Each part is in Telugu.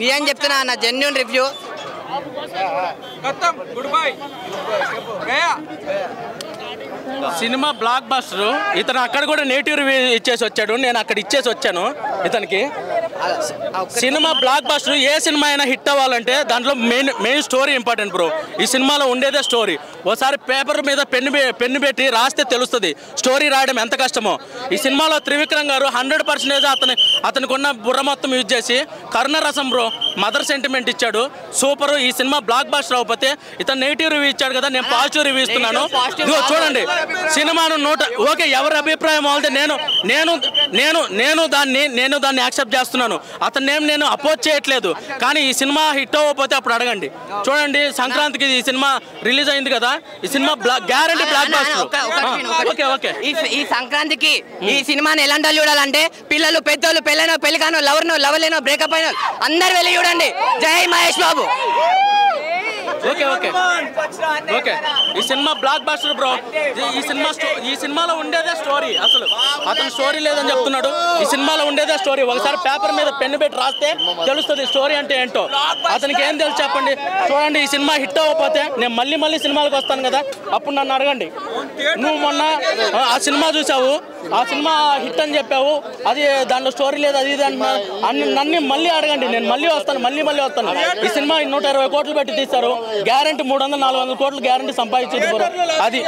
నిజం చెప్తున్నా అన్న, genuine review. Cinema block buster. ఇతను అక్కడ కూడా నెగిటివ్ రివ్యూ ఇచ్చేసి వచ్చాడు, నేను అక్కడ ఇచ్చేసి వచ్చాను ఇతనికి. Cinema blockbuster. ఏ సినిమా అయినా హిట్ అవ్వాలంటే దాంట్లో మెయిన్ స్టోరీ ఇంపార్టెంట్ బ్రో. ఈ సినిమాలో ఉండేదే స్టోరీ. ఒకసారి పేపర్ మీద పెన్ను పెట్టి రాస్తే తెలుస్తుంది స్టోరీ రాయడం ఎంత కష్టమో. ఈ సినిమాలో త్రివిక్రమ్ గారు 100% అతనికి ఉన్న బుర్ర మొత్తం యూజ్ చేసి కరుణరసం బ్రో, మదర్ సెంటిమెంట్ ఇచ్చాడు. సూపర్. ఈ సినిమా బ్లాక్ బస్టర్ అవ్వకపోతే ఇతను నెగిటివ్ రివ్యూ ఇచ్చాడు కదా, నేను పాజిటివ్ రివ్యూ ఇస్తున్నాను. చూడండి సినిమాను ఓకే, ఎవరి అభిప్రాయం వాళ్ళదే. నేను దాన్ని యాక్సెప్ట్ చేస్తున్నాను. అతన్నేం నేను అపోజ్ చేయట్లేదు. కానీ ఈ సినిమా హిట్ అవ్వకపోతే అప్పుడు అడగండి. చూడండి సంక్రాంతికి ఈ సినిమా రిలీజ్ అయింది కదా, ఈ cinema guarantee block buster. Okay ఈ సంక్రాంతికి ఈ సినిమాని ఎలాంటి చూడాలంటే పిల్లలు, పెద్దోళ్ళు, పెళ్ళైన, పెళ్లికానో, లవర్లేనో, బ్రేకప్ అయిన అందరు వెళ్ళి చూడండి. జై మహేష్ బాబు. ఓకే ఈ సినిమా బ్లాక్ బస్టర్ బ్రో. ఈ సినిమాలో ఉండేదే స్టోరీ. అసలు అతను స్టోరీ లేదని చెప్తున్నాడు. ఈ సినిమాలో ఉండేదే స్టోరీ. ఒకసారి పేపర్ మీద పెన్ను పెట్టి రాస్తే తెలుస్తుంది స్టోరీ అంటే ఏంటో. అతనికి ఏం తెలుసు చెప్పండి. చూడండి ఈ సినిమా హిట్ అవ్వకపోతే నేను మళ్ళీ సినిమాలకు వస్తాను కదా, అప్పుడు నన్ను అడగండి. నువ్వు మొన్న ఆ సినిమా చూసావు, ఆ సినిమా హిట్ అని చెప్పావు, అది దాంట్లో స్టోరీ లేదు, అది ఇది నన్ను మళ్ళీ అడగండి. నేను మళ్ళీ వస్తాను. ఈ సినిమా 120 కోట్లు పెట్టి తీస్తారు. గ్యారంటీ 300-400 కోట్లు గ్యారంటీ సంపాదించేది. అది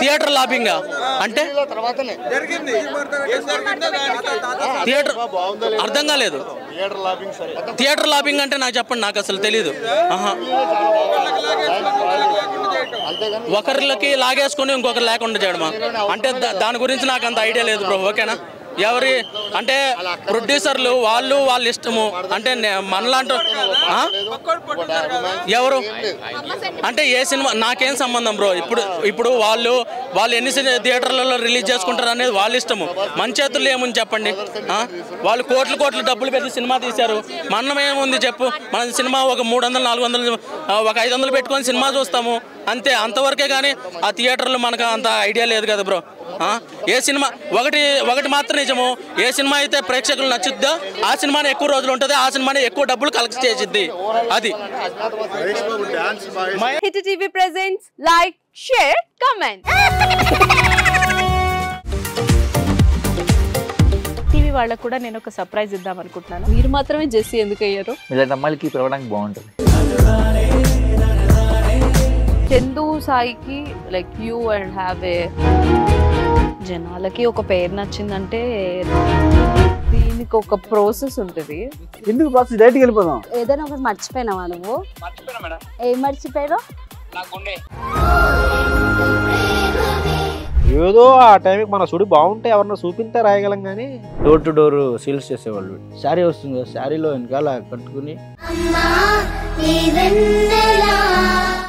థియేటర్ లాబింగ్ అంటే థియేటర్ అర్థం కాలేదు. థియేటర్ లాబింగ్ అంటే నాకు చెప్పండి, నాకు అసలు తెలీదు. ఒకరికి లాగేసుకుని ఇంకొకరు లేకుండా చేయడమా అంటే దాని గురించి నాకు అంత ఐడియా లేదు బ్రో. ఓకేనా, ఎవరి అంటే ప్రొడ్యూసర్లు వాళ్ళ ఇష్టము అంటే మనలాంటి ఎవరు అంటే ఏ సినిమా నాకేం సంబంధం బ్రో. ఇప్పుడు వాళ్ళు ఎన్ని థియేటర్లలో రిలీజ్ చేసుకుంటారు అనేది వాళ్ళ ఇష్టము. మన చేతుల్లో ఏముంది చెప్పండి. వాళ్ళు కోట్లు డబ్బులు పెట్టి సినిమా తీశారు. మనం ఏముంది చెప్పు. మన సినిమా ఒక 300-400 ఒక 500 పెట్టుకొని సినిమా చూస్తాము అంతే, అంతవరకే. కానీ ఆ థియేటర్లో మనకు అంత ఐడియా లేదు కదా బ్రో. ఏ సినిమా ఒకటి మాత్రం నిజము, ఏ సినిమా అయితే ప్రేక్షకులు నచ్చుద్దో ఆ సినిమాని ఎక్కువ రోజులు ఉంటుంది, ఆ సినిమాని ఎక్కువ డబ్బులు కలెక్ట్ చేసిద్ది. అది hit TV presents like, share, comment. TV వాళ్ళకు కూడా నేను ఒక సర్ప్రైజ్ ఇద్దాం అనుకుంటున్నాను. మీరు మాత్రమే జెస్సీ ఎందుకు అయ్యారు? ఇలాంటి అమ్మాయిలకి పిలవడానికి బాగుంటుంది. చందు సాయికి like you and have a జనాలకి ఒక పేరు నచ్చిందంటే దీనికి ఒక ప్రాసెస్ ఉంటుంది. ఎందుకు ప్రాసెస్ డైరెక్ట్ వెళ్ళిపోదాం. ఏదైనా ఒకటి మర్చిపోయినావా నువ్వు? ఏం మర్చిపోయావు? ఏదో ఆ టైంకి మన సుడి బాగుంటే ఎవరన్నా చూపిస్తే రాయగలం. కానీ డోర్ టు డోర్ సేల్స్ చేసేవాళ్ళు. శారీ వస్తుంది, శారీలో వెనకాల కట్టుకుని